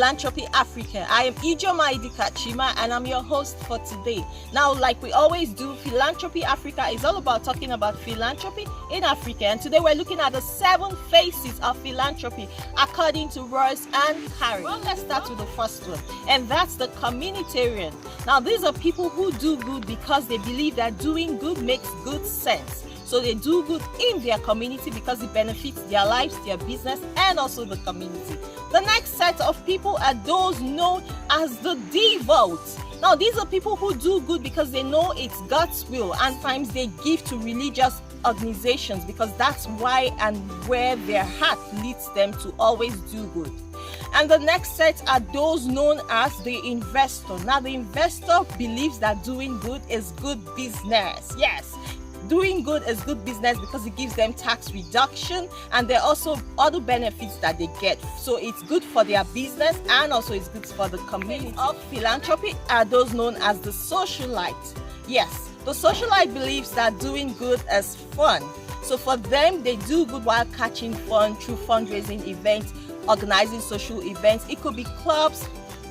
Philanthropy Africa. I am Ijoma Idikachima and I'm your host for today. Now, like we always do, Philanthropy Africa is all about talking about philanthropy in Africa, and today we're looking at the 7 phases of philanthropy according to Royce and Carey. Well, let's start with the first one, and that's the communitarian. Now, these are people who do good because they believe that doing good makes good sense. So they do good in their community because it benefits their lives, their business, and also the community. The next set of people are those known as the devote. Now, these are people who do good because they know it's God's will, and sometimes they give to religious organizations because that's why and where their heart leads them to always do good. And the next set are those known as the investor. Now, the investor believes that doing good is good business. Yes. Doing good is good business because it gives them tax reduction, and there are also other benefits that they get. So it's good for their business and also it's good for the community. Of philanthropy are those known as the socialite. Yes, the socialite believes that doing good is fun. So for them, they do good while catching fun through fundraising events, organizing social events. It could be clubs,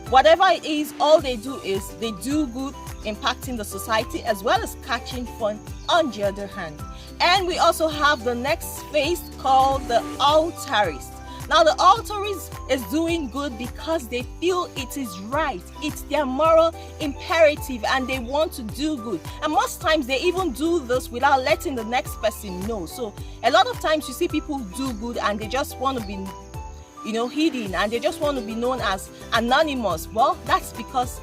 whatever it is. All they do is they do good, impacting the society as well as catching fun on the other hand. And we also have the next phase called the altarist. Now, the altarist is doing good because they feel it is right. It's their moral imperative and they want to do good. And most times they even do this without letting the next person know. So a lot of times you see people do good and they just want to be hidden, and they just want to be known as anonymous. Well, that's because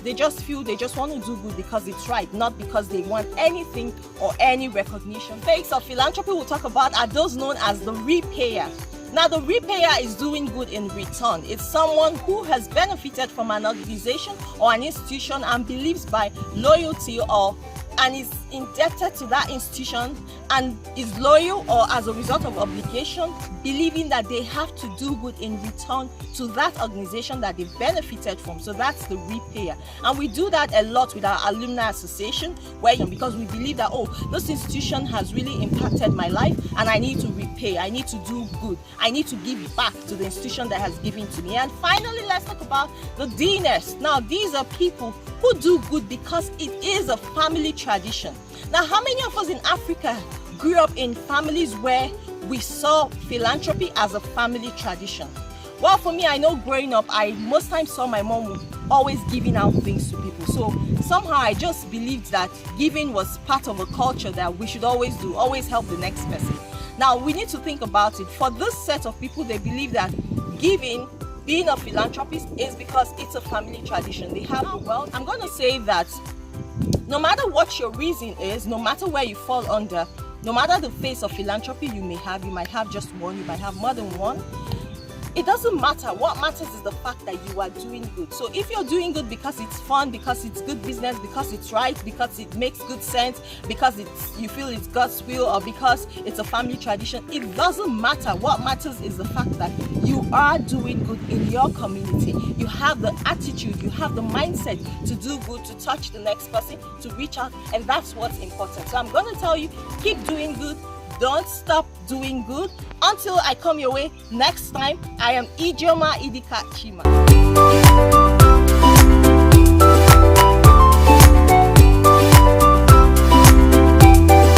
they just feel they just want to do good because it's right, not because they want anything or any recognition. Phase of philanthropy we'll talk about are those known as the repayer. Now, the repayer is doing good in return. It's someone who has benefited from an organization or an institution and believes by loyalty and is indebted to that institution and is loyal, or as a result of obligation, believing that they have to do good in return to that organization that they benefited from. So that's the repayer. And we do that a lot with our alumni association, because we believe that, this institution has really impacted my life and I need to repay, I need to do good, I need to give back to the institution that has given to me. And finally, let's talk about the Teenz. Now, these are people who do good because it is a family tradition. Now, how many of us in Africa grew up in families where we saw philanthropy as a family tradition? Well, for me, I know growing up, I most times saw my mom always giving out things to people. So somehow I just believed that giving was part of a culture that we should always do, always help the next person. Now, we need to think about it. For this set of people, they believe that giving, being a philanthropist, is because it's a family tradition. They have wealth. I'm going to say that no matter what your reason is, no matter where you fall under, no matter the phase of philanthropy you might have just one, you might have more than one. It doesn't matter. What matters is the fact that you are doing good. So if you're doing good because it's fun, because it's good business, because it's right, because it makes good sense, because you feel it's God's will, or because it's a family tradition, it doesn't matter. What matters is the fact that you are doing good in your community. You have the attitude, you have the mindset to do good, to touch the next person, to reach out, and that's what's important. So I'm going to tell you, keep doing good. Don't stop doing good. Until I come your way next time, I am Ijoma Idikachima.